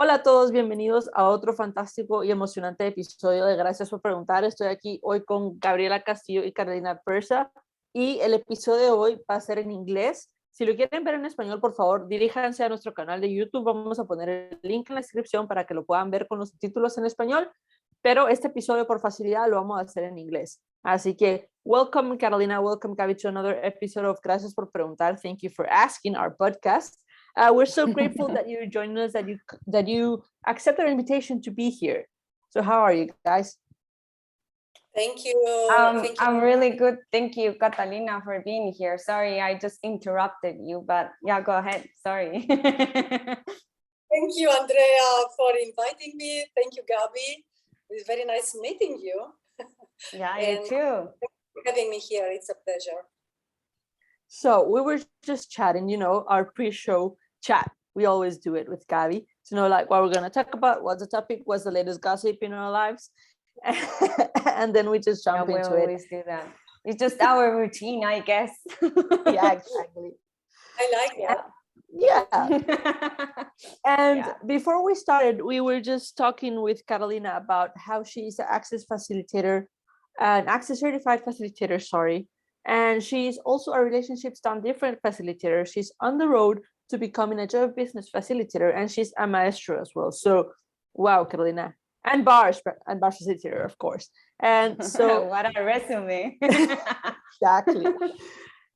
Hola a todos, bienvenidos a otro fantástico y emocionante episodio de Gracias por Preguntar. Estoy aquí hoy con Gabriela Castillo y Carolina Persa y el episodio de hoy va a ser en inglés. Si lo quieren ver en español, por favor, diríjanse a nuestro canal de YouTube. Vamos a poner el link en la descripción para que lo puedan ver con los títulos en español, pero este episodio por facilidad lo vamos a hacer en inglés. Así que, welcome Carolina, welcome Gaby to another episode of Gracias por Preguntar. Thank you for asking our podcast. We're so grateful that you joined us, that you accept our invitation to be here. So how are you guys? Thank you. I'm really good. Thank you, Catalina, for being here. Sorry, I just interrupted you, but yeah, go ahead. Sorry. Thank you, Andrea, for inviting me. Thank you, Gabi. It's very nice meeting you. Yeah, you too. Having me here, it's a pleasure. So we were just chatting, you know, our pre-show chat. We always do it with Gabi to know like what we're going to talk about, what's the topic, what's the latest gossip in our lives. And then we just jump into it. We always do that. It's just our routine, I guess. Yeah, exactly. I like that. Yeah. And before we started, we were just talking with Carolina about how she's an access facilitator, an access certified facilitator, sorry. And she's also a relationships done different facilitator. She's on the road to becoming a job business facilitator, and she's a maestro as well. So, wow, Carolina, and bar facilitator, of course. And so, what a resume! Exactly.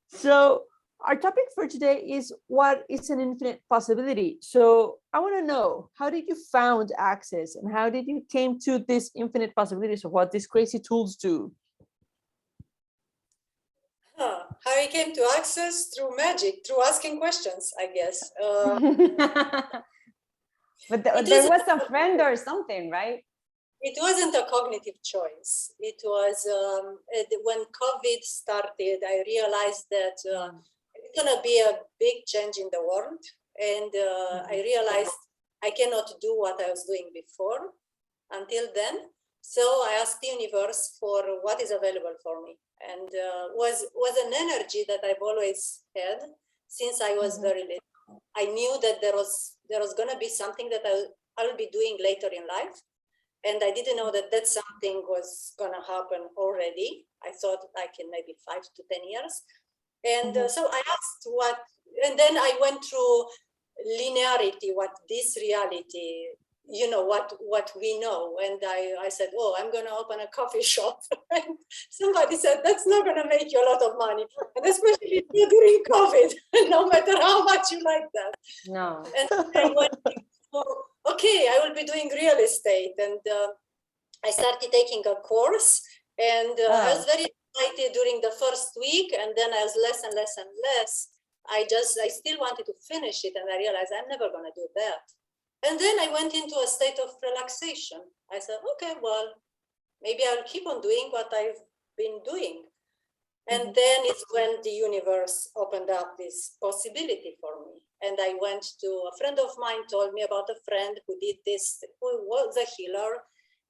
So, our topic for today is what is an infinite possibility. So, I want to know, how did you found Access, and how did you came to this infinite possibilities of what these crazy tools do? How I came to Access? Through magic, through asking questions, I guess. But there was a friend or something, right? It wasn't a cognitive choice. It was when COVID started, I realized that it's going to be a big change in the world. And I realized I cannot do what I was doing before until then. So I asked the universe for what is available for me. And was an energy that I've always had since I was very little. I knew that there was going to be something that I will be doing later in life. And I didn't know that something was going to happen already. I thought like in maybe 5 to 10 years. And so I asked what, and then I went through linearity, what this reality, you know, what we know. And I said, oh, I'm going to open a coffee shop. And somebody said, that's not going to make you a lot of money. And especially during COVID, no matter how much you like that. No. And I went, okay, I will be doing real estate. And I started taking a course. And I was very excited during the first week. And then I was less and less and less. I still wanted to finish it. And I realized I'm never going to do that. And then I went into a state of relaxation. I said, okay, well, maybe I'll keep on doing what I've been doing. And then it's when the universe opened up this possibility for me. And I went to a friend of mine, told me about a friend who did this, who was a healer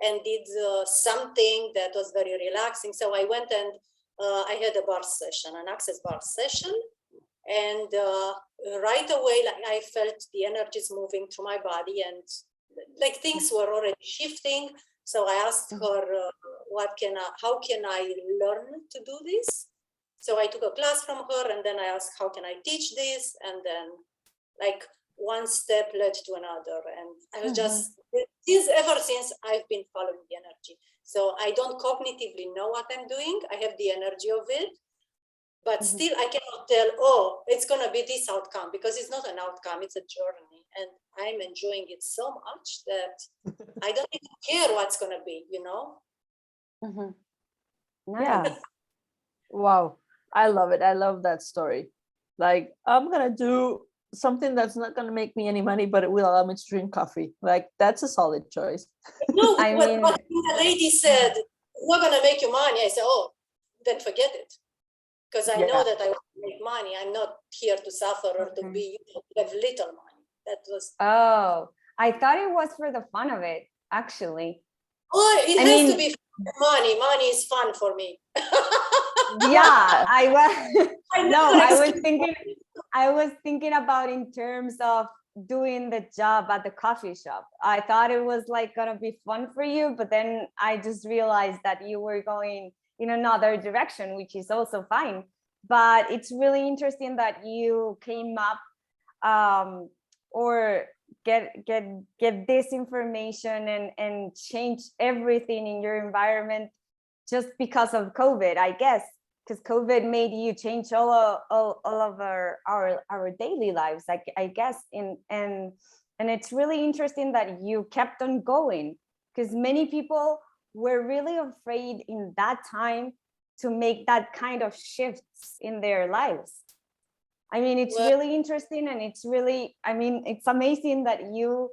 and did something that was very relaxing. So I went and I had a bar session, an access bar session. And right away, like I felt the energies moving through my body, and like things were already shifting. So I asked her, how can I learn to do this? So I took a class from her, and then I asked, how can I teach this? And then like one step led to another. And I was just, ever since I've been following the energy. So I don't cognitively know what I'm doing. I have the energy of it. But still, I cannot tell, oh, it's going to be this outcome, because it's not an outcome, it's a journey. And I'm enjoying it so much that I don't even care what's going to be, you know? Nice. Yeah. Wow. I love it. I love that story. Like, I'm going to do something that's not going to make me any money, but it will allow me to drink coffee. Like, that's a solid choice. No, when the lady said, we're going to make you money, I said, oh, then forget it. Because I know that I want to make money. I'm not here to suffer or to be, have little money. That was. Oh, I thought it was for the fun of it, actually. Oh, it has to be money. Money is fun for me. Yeah, I was thinking I was thinking about in terms of doing the job at the coffee shop. I thought it was like gonna be fun for you, but then I just realized that you were going in another direction, which is also fine. But it's really interesting that you came up or get this information and change everything in your environment just because of COVID, I guess. Because COVID made you change all of our daily lives, like I guess, and it's really interesting that you kept on going, because many people were really afraid in that time to make that kind of shifts in their lives. I mean, it's really interesting, and it's really, I mean, it's amazing that you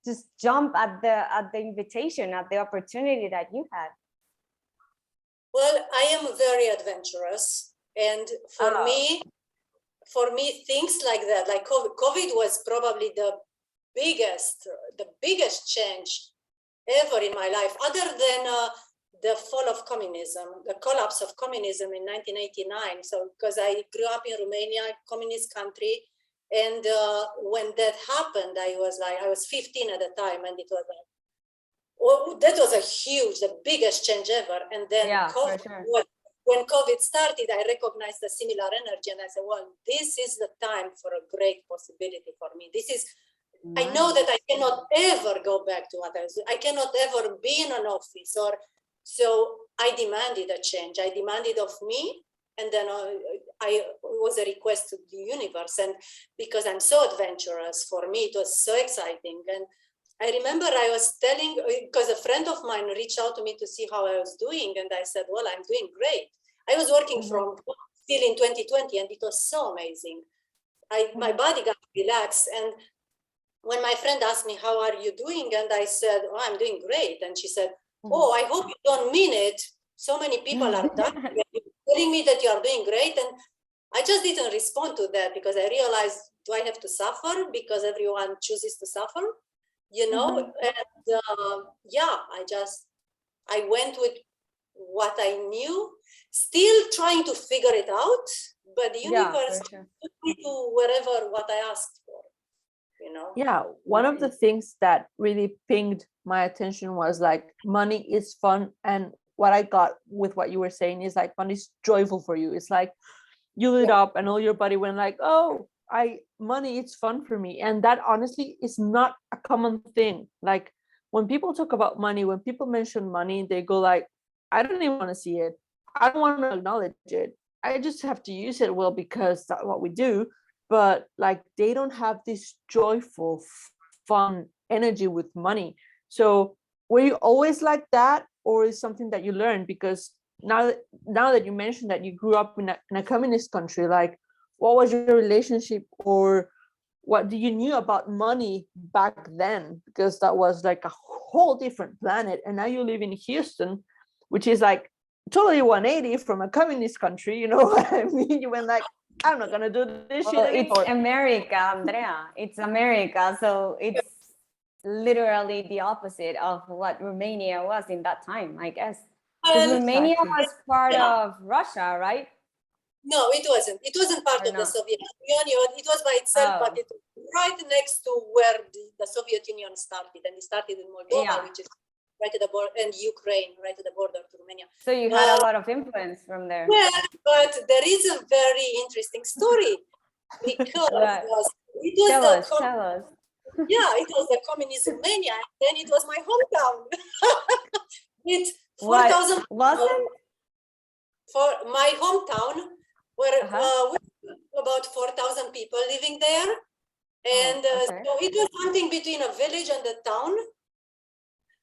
just jump at the invitation, at the opportunity that you had. Well, I am very adventurous, and for me, things like that, like COVID was probably the biggest change ever in my life, other than the fall of communism, the collapse of communism in 1989. So, because I grew up in Romania, communist country, and when that happened, I was 15 at the time, and it was like, well, that was the biggest change ever. And then when COVID started, I recognized the similar energy, and I said, well, this is the time for a great possibility for me. I know that I cannot ever go back to what I was doing. I cannot ever be in an office, so I demanded a change. I demanded of me, and then it was a request to the universe. And because I'm so adventurous, for me, it was so exciting. And I remember I was telling, because a friend of mine reached out to me to see how I was doing, and I said, well, I'm doing great. I was working from still in 2020, and it was so amazing. My body got relaxed. And when my friend asked me, how are you doing? And I said, oh, I'm doing great. And she said, oh, I hope you don't mean it. So many people are dying. You're telling me that you are doing great. And I just didn't respond to that, because I realized, do I have to suffer because everyone chooses to suffer? You know, and I went with what I knew, still trying to figure it out, but the universe took me to wherever what I asked for, you know? Yeah, one of the things that really pinged my attention was like, money is fun. And what I got with what you were saying is like, money is joyful for you. It's like you lit up and all your body went like, oh, money, it's fun for me. And that honestly is not a common thing. Like when people talk about money, when people mention money, they go like, I don't even want to see it. I don't want to acknowledge it. I just have to use it well because that's what we do. But like they don't have this joyful, fun energy with money. So were you always like that, or is something that you learned? Because now that you mentioned that you grew up in a communist country, like what was your relationship, or what do you knew about money back then? Because that was like a whole different planet, and now you live in Houston, which is like totally 180 from a communist country. You know what I mean? You went like, I'm not gonna do this shit anymore. It's America, Andrea. It's America, so it's literally the opposite of what Romania was in that time, I guess. Because Romania was part of Russia, right? No, it wasn't. It wasn't part of the Soviet Union. It was by itself, but it was right next to where the Soviet Union started. And it started in Moldova, which is right at the border, and Ukraine, right at the border to Romania. So you had a lot of influence from there. Well, but there is a very interesting story, because it was tell us. Yeah, it was the communism mania, and then it was my hometown. With 4,000 people. For my hometown, where about 4,000 people living there. And so it was something between a village and a town.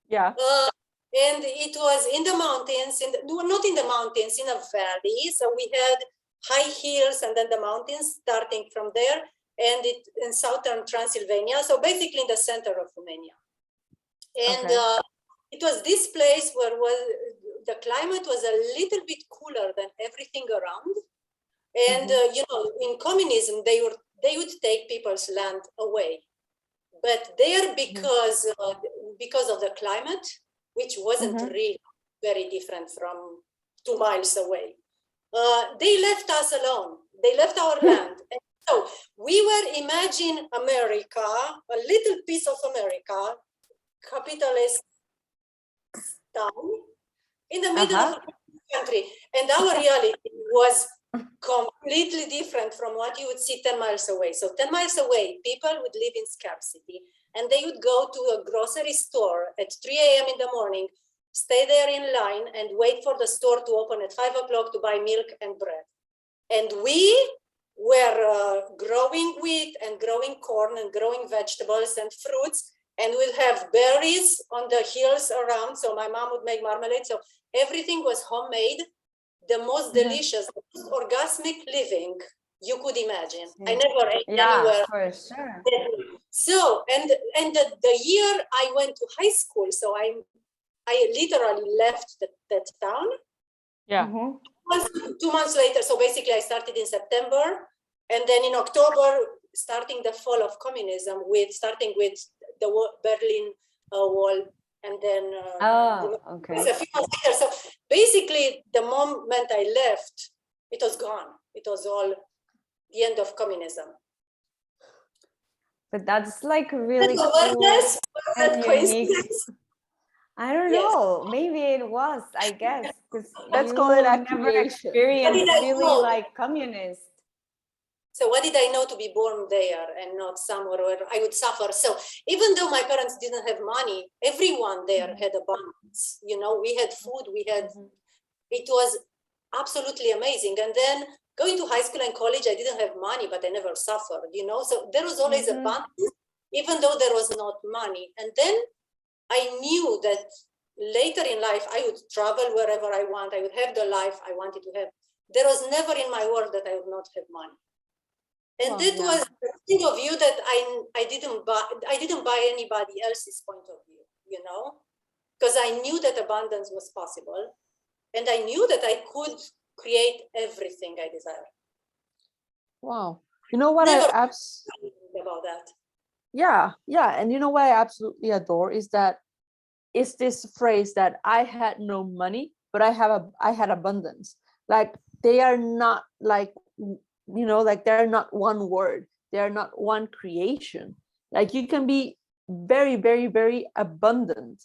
Yeah. And it was in the mountains, not in the mountains, in a valley. So we had high hills and then the mountains starting from there, and it in southern Transylvania. So basically in the center of Romania. And it was this place where the climate was a little bit cooler than everything around. And, you know, in communism, they would take people's land away. But there, because of the climate, which wasn't really very different from 2 miles away, they left us alone. They left our land. And So we were imagine America, a little piece of America, capitalist town in the middle of the country. And our reality was completely different from what you would see 10 miles away. So 10 miles away, people would live in scarcity and they would go to a grocery store at 3 a.m. in the morning, stay there in line and wait for the store to open at 5 o'clock to buy milk and bread. And we were growing wheat and growing corn and growing vegetables and fruits, and we'll have berries on the hills around. So my mom would make marmalade. So everything was homemade, the most delicious, the most orgasmic living you could imagine. I never ate anywhere. For sure. So, and the year I went to high school, so I literally left that town. Yeah. 2 months later, so basically I started in September, and then in October, starting the fall of communism, starting with the Berlin Wall, and then okay. a few months later. So basically, the moment I left, it was gone. It was all the end of communism. But that's like really cool and unique. I don't know. Maybe it was, I guess, because let's call it never experienced really like communist. So what did I know to be born there and not somewhere where I would suffer? So even though my parents didn't have money, everyone there had abundance. You know, we had food, it was absolutely amazing. And then going to high school and college, I didn't have money, but I never suffered, you know? So there was always abundance, even though there was not money. And then I knew that later in life, I would travel wherever I want. I would have the life I wanted to have. There was never in my world that I would not have money. And that was the thing of view that I didn't buy anybody else's point of view, you know, because I knew that abundance was possible. And I knew that I could create everything I desire. Wow. You know what about that. Yeah. And you know what I absolutely adore is this phrase that I had no money, but I had abundance. Like they are not like, you know, like they're not one word. They're not one creation. Like you can be very, very, very abundant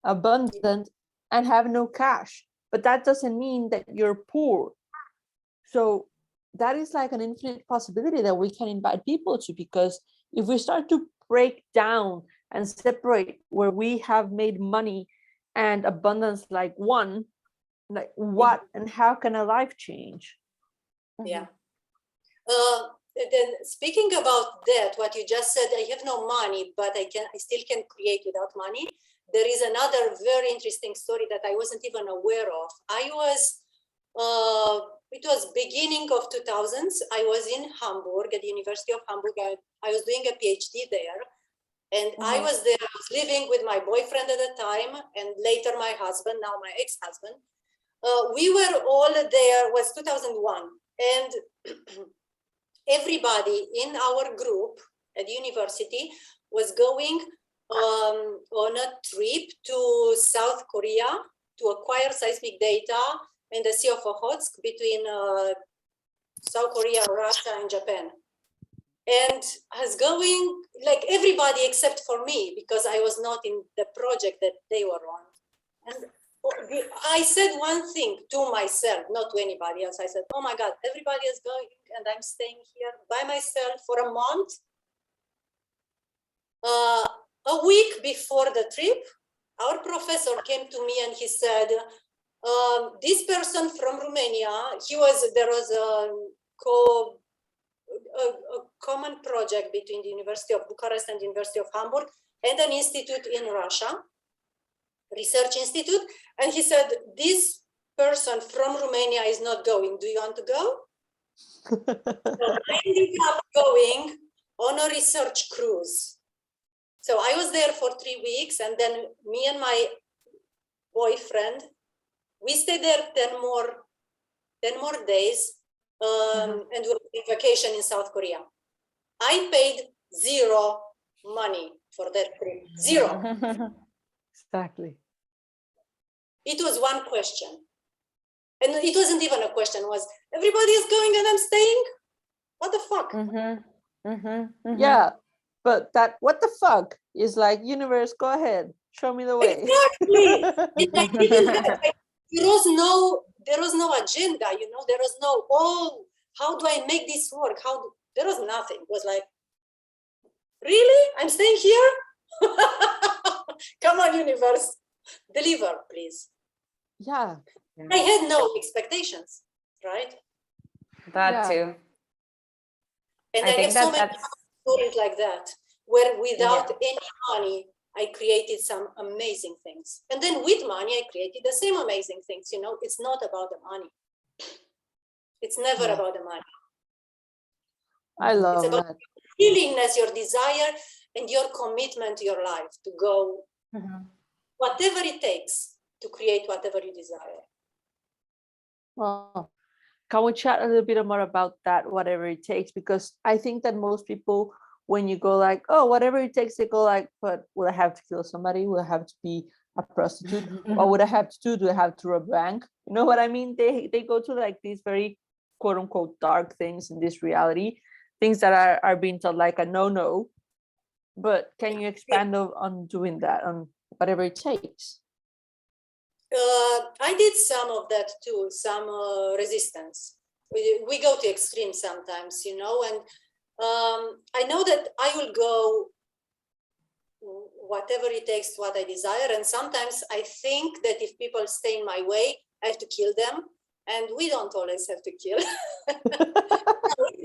and have no cash, but that doesn't mean that you're poor. So that is like an infinite possibility that we can invite people to, because if we start to break down and separate where we have made money and abundance like one, like what and how can a life change? Yeah. Then speaking about that, what you just said, I have no money, but I still can create without money. There is another very interesting story that I wasn't even aware of. It was beginning of 2000s. I was in Hamburg, at the University of Hamburg. I was doing a PhD there. And I was there, I was living with my boyfriend at the time, and later my husband, now my ex-husband. We were all there, it was 2001. And everybody in our group at the university was going on a trip to South Korea to acquire seismic data in the Sea of Okhotsk between South Korea, Russia, and Japan. And I was going, like everybody except for me, because I was not in the project that they were on. And I said one thing to myself, not to anybody else. I said, oh my God, everybody is going and I'm staying here by myself for a month. A week before the trip, our professor came to me and he said, this person from Romania, there was a common project between the University of Bucharest and the University of Hamburg and an institute in Russia, research institute. And he said, this person from Romania is not going. Do you want to go? So I ended up going on a research cruise. So I was there for 3 weeks, and then me and my boyfriend, we stayed there 10 more days, and we were on vacation in South Korea. I paid zero money for that trip. Zero. Exactly. It was one question. And it wasn't even a question, it was, everybody is going and I'm staying? what the fuck? Yeah, but that what the fuck is like, universe, go ahead, show me the way. Exactly. There was no agenda, there was no, how do I make this work? There was nothing. It was like, really? I'm staying here? Come on, universe, deliver, please. Yeah. I had no expectations, right? That too. And I have so many stories like that, where without any money, I created some amazing things. And then with money, I created the same amazing things. It's not about the money. It's never about the money. I love it's about that. Your willingness, your desire, and your commitment to your life to go whatever it takes to create whatever you desire. Well, can we chat a little bit more about that, whatever it takes? Because I think that most people, when you go like, oh, whatever it takes, they go like, but will I have to kill somebody? Will I have to be a prostitute? What would I have to do? Do I have to rob a bank? You know what I mean? They go to like these very quote unquote dark things in this reality, things that are being taught like a no. But can you expand on doing that, on whatever it takes? I did some of that too, some resistance. We go to extremes sometimes, and I know that I will go whatever it takes, what I desire. And sometimes I think that if people stay in my way, I have to kill them. And we don't always have to kill.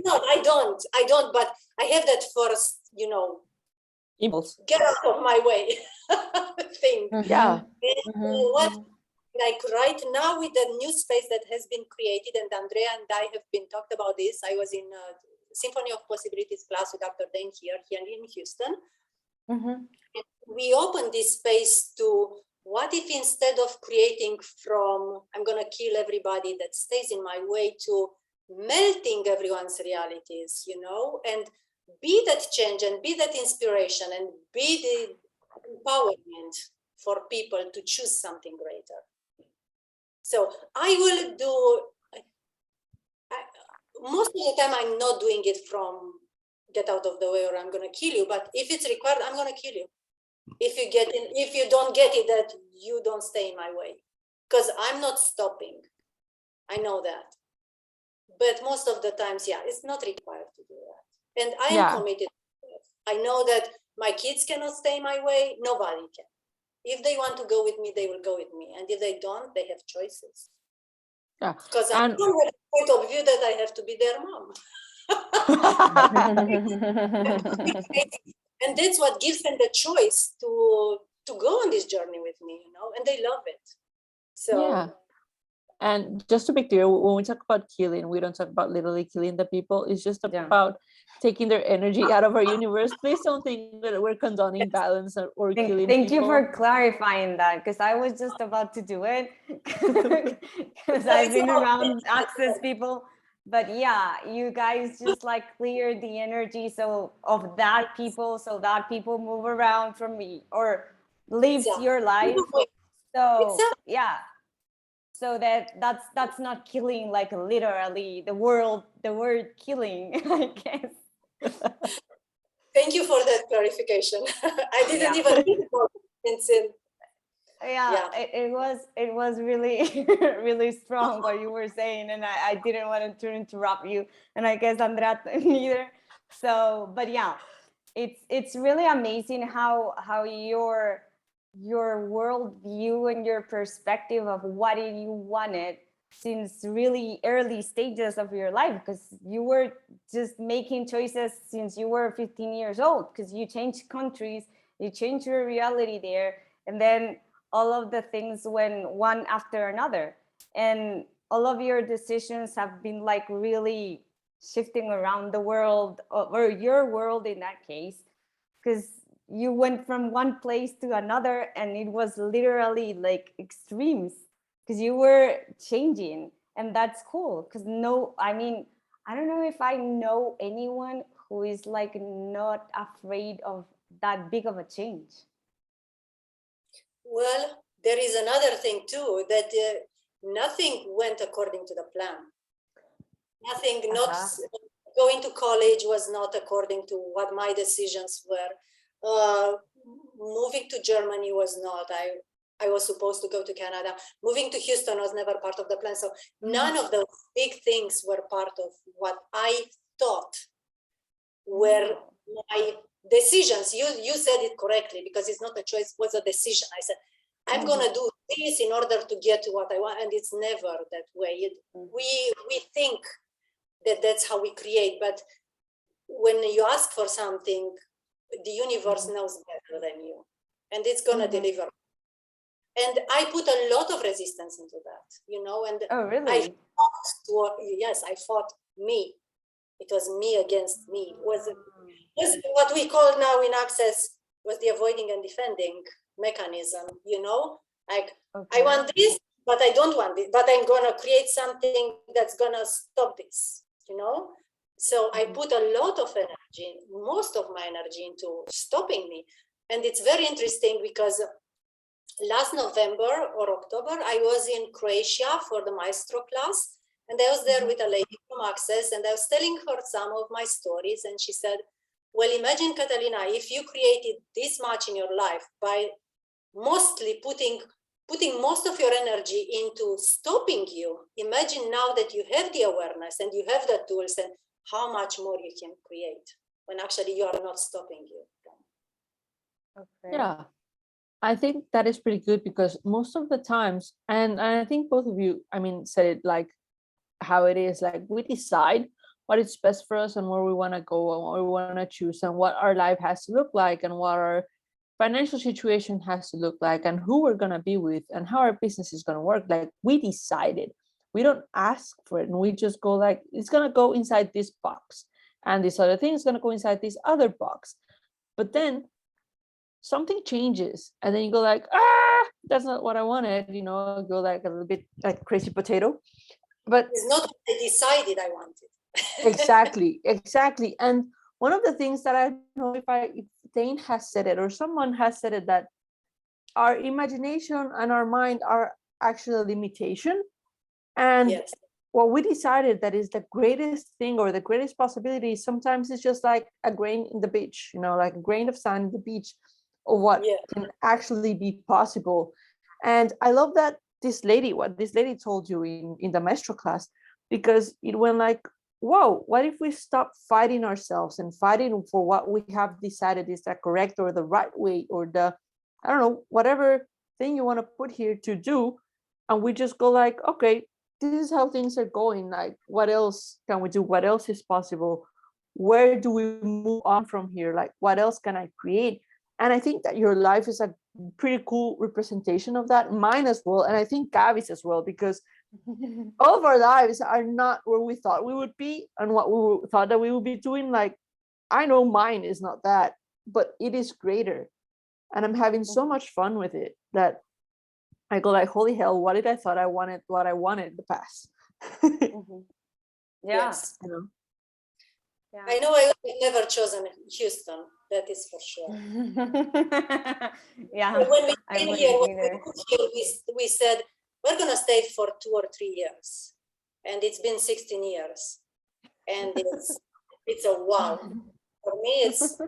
No, I don't, but I have that first, Impulse. Get out of my way thing. Yeah. What, like right now with the new space that has been created, and Andrea and I have been talked about this. I was in a Symphony of Possibilities class with Dr. Dane here in Houston. We opened this space to, what if instead of creating from, I'm going to kill everybody that stays in my way, to melting everyone's realities, and be that change and be that inspiration and be the empowerment for people to choose something greater. So I will do, most of the time I'm not doing it from get out of the way or I'm going to kill you, but if it's required, I'm going to kill you. If you don't get it, that you don't stay in my way, because I'm not stopping. I know that. But most of the times, it's not required to do that. And I am committed to it. I know that my kids cannot stay in my way. Nobody can. If they want to go with me, they will go with me. And if they don't, they have choices. Yeah. Because I don't have a point of view that I have to be their mom. And that's what gives them the choice to go on this journey with me, and they love it. So and just to be clear, when we talk about killing, we don't talk about literally killing the people. It's just about taking their energy out of our universe. Please don't think that we're condoning violence or killing Thank people. you for clarifying that, because I was just about to do it, because I've been around access people. But you guys just like clear the energy of that people, so that people move around from me or lives your life. So so that's not killing, like literally the word killing, I guess. Thank you for that clarification. I didn't even think about it. It was really really strong what you were saying, and I didn't want to interrupt you, and I guess Andrea neither. So, but it's really amazing how your worldview and your perspective of what you wanted since really early stages of your life, because you were just making choices since you were 15 years old, because you changed countries, you changed your reality there, and then all of the things went one after another, and all of your decisions have been like really shifting around the world, or your world in that case, because you went from one place to another, and it was literally like extremes, because you were changing, and that's cool. Because I don't know if I know anyone who is like not afraid of that big of a change. Well, there is another thing too, that nothing went according to the plan. Nothing, not going to college was not according to what my decisions were. Moving to Germany was not. I was supposed to go to Canada. Moving to Houston was never part of the plan. So none of those big things were part of what I thought were my decisions. You said it correctly, because it's not a choice, it was a decision. I said, I'm going to do this in order to get to what I want. And it's never that way. We think that that's how we create. But when you ask for something, the universe knows better than you. And it's going to deliver. And I put a lot of resistance into that, you know. And oh, really? I fought me. It was me against me. Was what we call now in Access was the avoiding and defending mechanism, you know. Like, I want this, but I don't want it. But I'm gonna create something that's gonna stop this, you know. So I put a lot of energy, most of my energy, into stopping me. And it's very interesting because last November or October, I was in Croatia for the Maestro class. And I was there with a lady from Access, and I was telling her some of my stories. And she said, well, imagine, Catalina, if you created this much in your life by mostly putting most of your energy into stopping you, imagine now that you have the awareness and you have the tools, and how much more you can create when actually you are not stopping you. Yeah, I think that is pretty good, because most of the times, and I think both of you, I mean, said it like how it is, like we decide what is best for us and where we want to go and what we want to choose and what our life has to look like and what our financial situation has to look like and who we're going to be with and how our business is going to work. Like, we decided. We don't ask for it, and we just go like, it's going to go inside this box, and this other thing is going to go inside this other box. But then something changes, and then you go like, that's not what I wanted, you know, go like a little bit like crazy potato. But it's not what I decided I wanted. Exactly. And one of the things that I don't know if Dane has said it or someone has said it, that our imagination and our mind are actually a limitation. And what we decided that is the greatest thing or the greatest possibility, sometimes it's just like a grain in the beach, you know, like a grain of sand in the beach, of what can actually be possible. And I love that what this lady told you in the maestro class, because it went like, whoa, what if we stop fighting ourselves and fighting for what we have decided is the correct or the right way, or the, I don't know, whatever thing you want to put here to do, and we just go like, okay, this is how things are going, like what else can we do, what else is possible, where do we move on from here, like what else can I create? And I think that your life is a pretty cool representation of that, mine as well, and I think Gavi's as well, because all of our lives are not where we thought we would be and what we thought that we would be doing. Like, I know mine is not that, but it is greater, and I'm having so much fun with it that I go like, holy hell, what did I thought I wanted, what I wanted in the past? Yes. You know? Yeah. I know I would never chosen Houston, that is for sure. When we came here, we said, we're going to stay for 2 or 3 years. And it's been 16 years. And it's a wow. For me, it's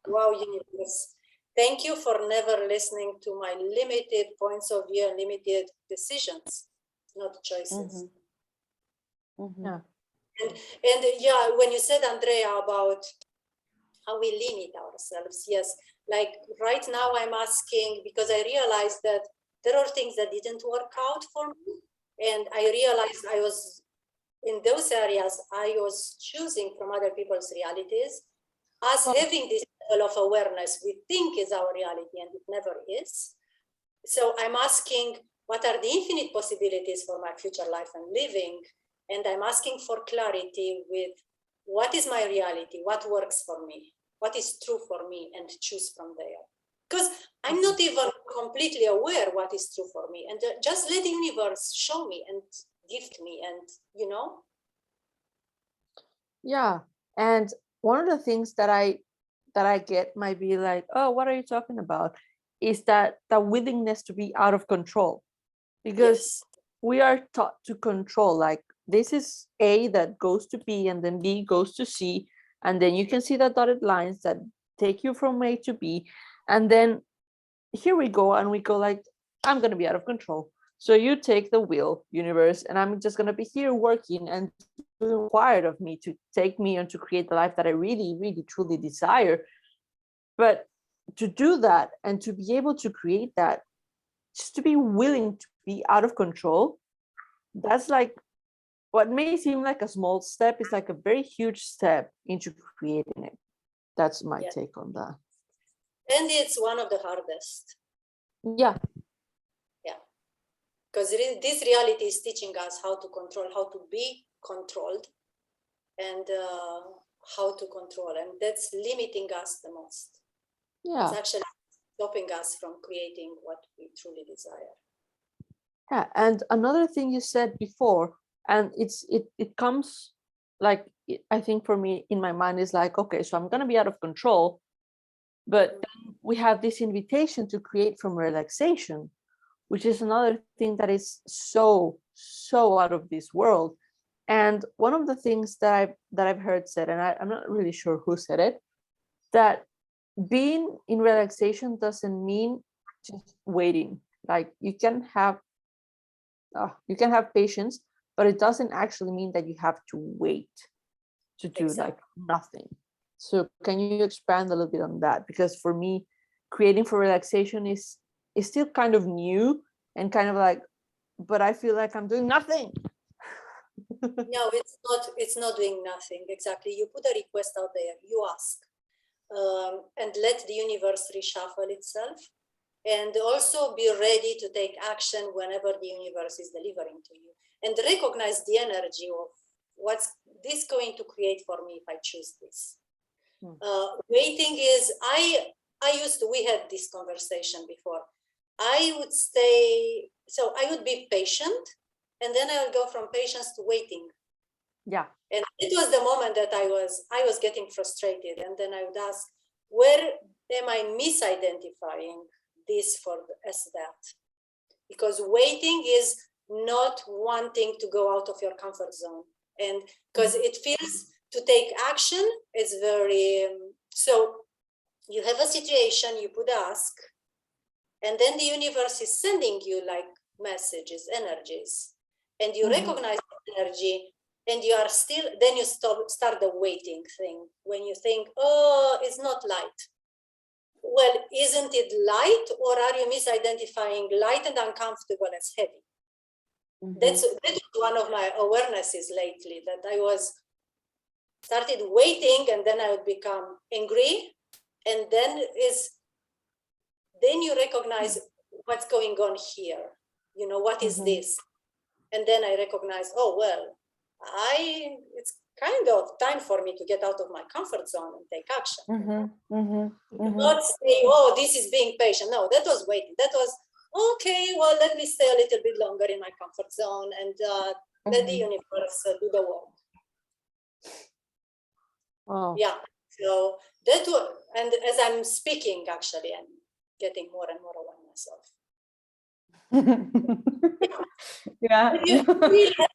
wow, universe. Thank you for never listening to my limited points of view and limited decisions, not choices. Yeah. And yeah, when you said, Andrea, about how we limit ourselves, yes, like right now I'm asking, because I realized that there are things that didn't work out for me. And I realized I was, in those areas, I was choosing from other people's realities. Us having this level of awareness we think is our reality, and it never is. So I'm asking, what are the infinite possibilities for my future life and living? And I'm asking for clarity with what is my reality, what works for me, what is true for me, and choose from there. Because I'm not even completely aware what is true for me, and just let the universe show me and gift me, and you know. Yeah, and one of the things that I get might be like, oh, what are you talking about? Is that the willingness to be out of control, because we are taught to control, like this is A that goes to B, and then B goes to C, and then you can see the dotted lines that take you from A to B, and then here we go, and we go like, I'm going to be out of control. So you take the wheel, universe, and I'm just going to be here working and required of me to take me and to create the life that I really, really, truly desire. But to do that and to be able to create that, just to be willing to be out of control, that's like what may seem like a small step is like a very huge step into creating it. That's my take on that. And it's one of the hardest. Yeah. Yeah. Because this reality is teaching us how to control, how to be controlled, and how to control. And that's limiting us the most. Yeah. It's actually stopping us from creating what we truly desire. Yeah. And another thing you said before, and it comes like, I think for me in my mind is like, okay, so I'm going to be out of control. But then we have this invitation to create from relaxation, which is another thing that is so out of this world. And one of the things that I've heard said, and I'm not really sure who said it, that being in relaxation doesn't mean just waiting. Like you can have patience, but it doesn't actually mean that you have to wait to do like nothing. So can you expand a little bit on that? Because for me, creating for relaxation is still kind of new and kind of like, but I feel like I'm doing nothing. No, it's not doing nothing. Exactly. You put a request out there, you ask, and let the universe reshuffle itself. And also be ready to take action whenever the universe is delivering to you. And recognize the energy of what's this going to create for me if I choose this. Waiting is, we had this conversation before. I would be patient, and then I would go from patience to waiting. Yeah. And it was the moment that I was getting frustrated, and then I would ask, where am I misidentifying this as that? Because waiting is not wanting to go out of your comfort zone, and because it feels to take action is very so you have a situation, you put ask, and then the universe is sending you like messages, energies, and you recognize the energy, and you are still, then you start the waiting thing when you think, oh, it's not light. Well, isn't it light, or are you misidentifying light and uncomfortable as heavy? That's one of my awarenesses lately, that I started waiting, and then I would become angry, and then you recognize what's going on here. You know, what is this? And then I recognize, oh well, it's kind of time for me to get out of my comfort zone and take action. Not say, oh, this is being patient. No, that was waiting. That was okay. Well, let me stay a little bit longer in my comfort zone and let the universe do the work. Oh. Yeah. So that was, and as I'm speaking, actually, I'm getting more and more aware myself. Yeah.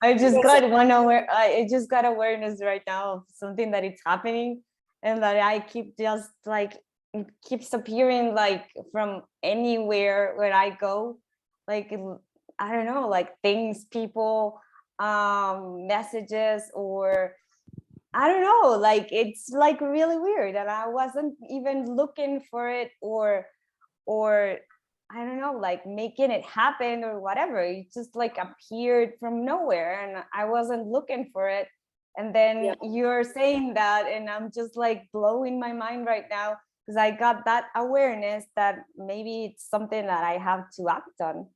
I just got awareness right now of something that it's happening, and that I keep just like, it keeps appearing like from anywhere where I go, like, I don't know, like things, people, messages, or I don't know, like it's like really weird, and I wasn't even looking for it, or I don't know, like making it happen or whatever. It just like appeared from nowhere, and I wasn't looking for it. And then you're saying that, and I'm just like blowing my mind right now, because I got that awareness that maybe it's something that I have to act on.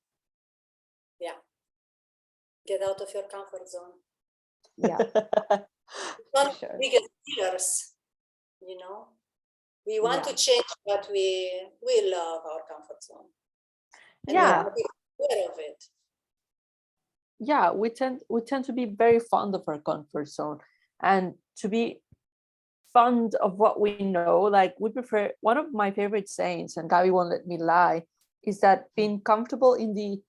Yeah. Get out of your comfort zone. Yeah. One of the biggest fears, you know. We want to change, but we love our comfort zone. And we're not aware of it. Yeah, we tend to be very fond of our comfort zone, and to be fond of what we know. Like, we prefer, one of my favorite sayings, and Gabi won't let me lie, is that being uncomfortable in the,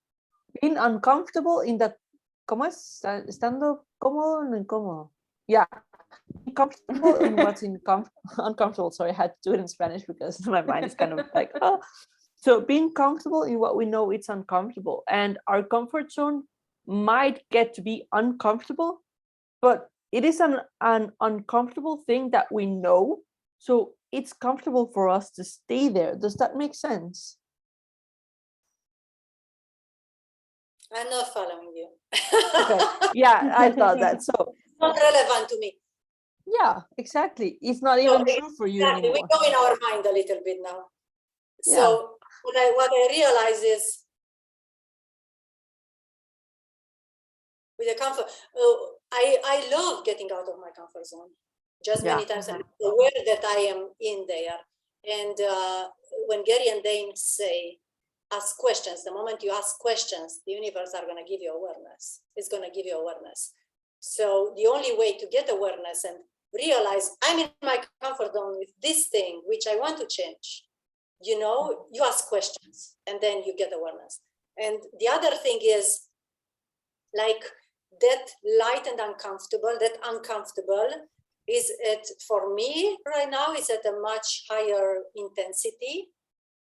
¿cómo es? Estando cómodo o incómodo. Yeah. Comfortable in what's uncomfortable. Sorry, I had to do it in Spanish because my mind is kind of like, oh. So being comfortable in what we know it's uncomfortable, and our comfort zone might get to be uncomfortable, but it is an uncomfortable thing that we know. So it's comfortable for us to stay there. Does that make sense? I'm not following you. Okay. Yeah, I thought that. So Not relevant to me. yeah, exactly. It's not even true for you exactly. anymore. We go in our mind a little bit now. Yeah. So what I realize is with the comfort, I love getting out of my comfort zone. Just many times I'm aware that I am in there. And when Gary and Dane say, ask questions, the moment you ask questions, the universe are going to give you awareness. It's going to give you awareness. So the only way to get awareness and realize I'm in my comfort zone with this thing, which I want to change, you know, you ask questions and then you get awareness. And the other thing is like that light and uncomfortable, that uncomfortable is at, for me right now, is at a much higher intensity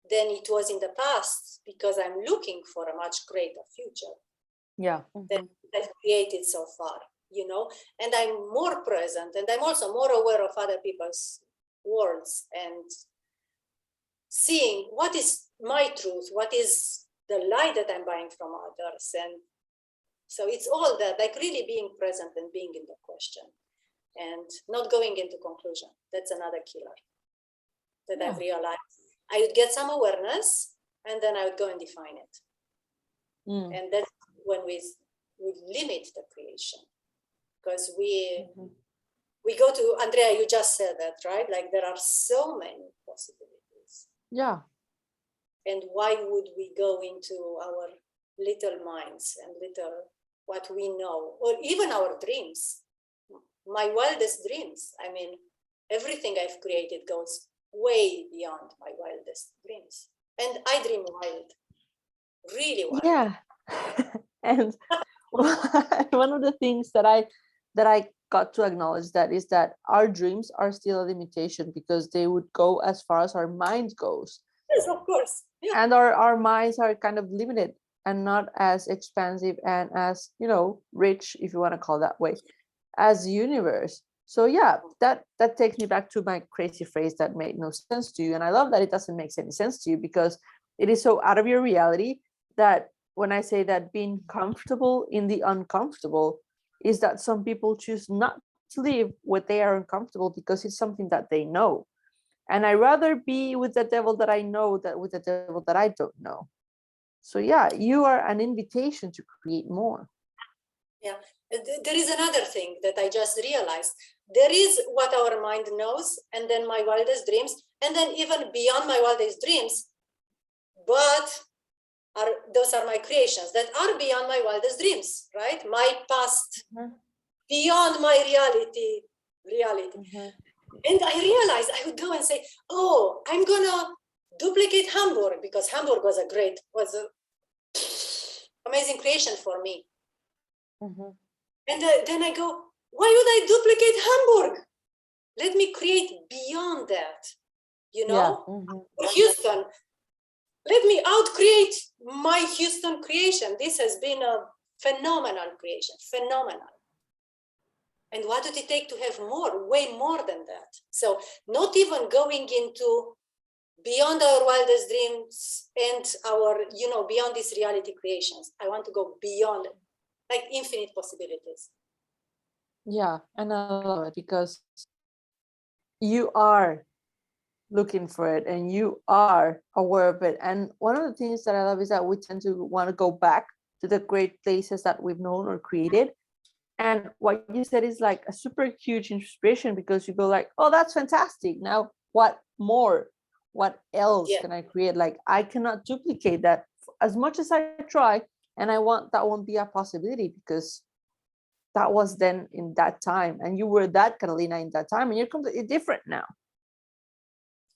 than it was in the past, because I'm looking for a much greater future. Yeah. Than I've created so far, you know, and I'm more present, and I'm also more aware of other people's worlds and seeing what is my truth, what is the light that I'm buying from others. And so it's all that, like really being present and being in the question and not going into conclusion. That's another killer that I've realized. I would get some awareness and then I would go and define it. And that's when we limit the creation, because we go to, Andrea, you just said that, right? Like there are so many possibilities. Yeah. And why would we go into our little minds and little what we know, or even our dreams? My wildest dreams. I mean, everything I've created goes way beyond my wildest dreams. And I dream wild, really wild. Yeah. And one of the things that I got to acknowledge that is that our dreams are still a limitation, because they would go as far as our mind goes. Yes, of course. Yeah. And our minds are kind of limited and not as expansive and as, you know, rich, if you want to call that way, as the universe. So yeah, that takes me back to my crazy phrase that made no sense to you. And I love that it doesn't make any sense to you, because it is so out of your reality that when I say that being comfortable in the uncomfortable is that some people choose not to live what they are uncomfortable because it's something that they know. And I rather be with the devil that I know than with the devil that I don't know. So yeah, you are an invitation to create more. Yeah. There is another thing that I just realized. There is what our mind knows, and then my wildest dreams, and then even beyond my wildest dreams, but those are my creations that are beyond my wildest dreams, right? My past, beyond my reality. And I realized I would go and say, oh, I'm gonna duplicate Hamburg, because Hamburg was an amazing creation for me. And then I go, why would I duplicate Hamburg? Let me create beyond that, you know? Yeah. Houston, let me outcreate my Houston creation. This has been a phenomenal creation, phenomenal. And what did it take to have more? Way more than that. So not even going into beyond our wildest dreams and our, you know, beyond these reality creations. I want to go beyond it, like infinite possibilities. Yeah, and I love it, because you are looking for it and you are aware of it. And one of the things that I love is that we tend to want to go back to the great places that we've known or created. And what you said is like a super huge inspiration, because you go like, oh, that's fantastic. Now what more? What else can I create? Like I cannot duplicate that as much as I try. And I want that won't be a possibility, because that was then in that time. And you were that Carolina in that time, and you're completely different now.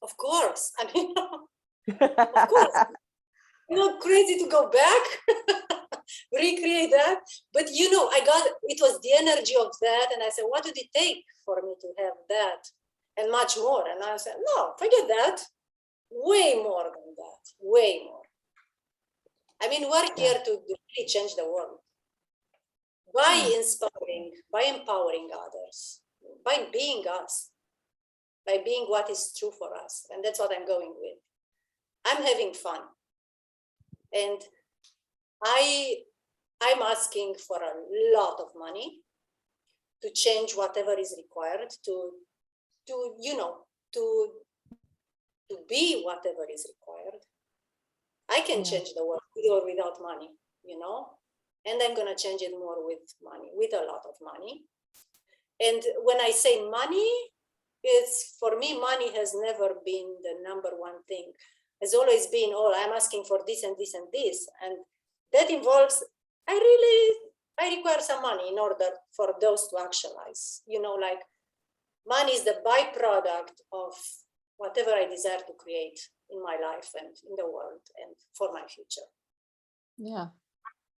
Of course. I mean, of course. I'm not crazy to go back. recreate that. But it was the energy of that. And I said, what did it take for me to have that and much more? And I said, no, forget that. Way more than that, way more. I mean, we're here to really change the world by inspiring, by empowering others, by being us, by being what is true for us. And that's what I'm going with. I'm having fun. And I'm asking for a lot of money to change whatever is required to be whatever is required. I can change the world with or without money, and I'm going to change it more with money, with a lot of money. And when I say money, for me, money has never been the number one thing. It's always been, I'm asking for this and this and this. And that involves, I require some money in order for those to actualize. Like money is the byproduct of whatever I desire to create in my life and in the world and for my future. Yeah.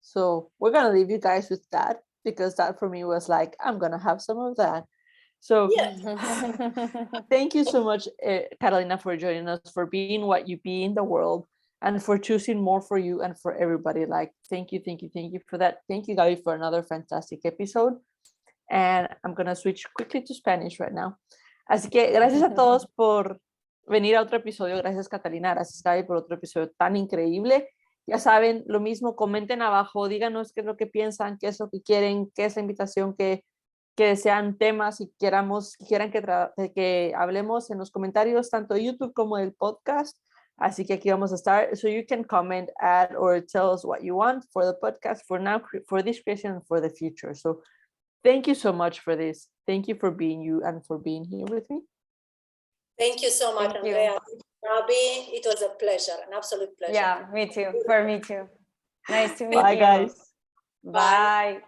So we're going to leave you guys with that, because that for me was like, I'm going to have some of that. So thank you so much, Carolina, for joining us, for being what you be in the world, and for choosing more for you and for everybody. Like, thank you for that. Thank you, Gaby, for another fantastic episode. And I'm going to switch quickly to Spanish right now. Así que gracias a todos por venir a otro episodio. Gracias, Catalina. Gracias, Gaby, por otro episodio tan increíble. Ya saben, lo mismo, comenten abajo, díganos qué es lo que piensan, qué es lo que quieren, qué es la invitación que desean, temas y quieran que hablemos en los comentarios, tanto de YouTube como del podcast. Así que aquí vamos a estar. So you can comment, add, or tell us what you want for the podcast, for now, for this creation, and for the future. So thank you so much for this. Thank you for being you and for being here with me. Thank you so much, Andrea. Gaby, it was a pleasure, an absolute pleasure. Yeah, me too. For me too. Nice to meet you. Bye, guys. Bye.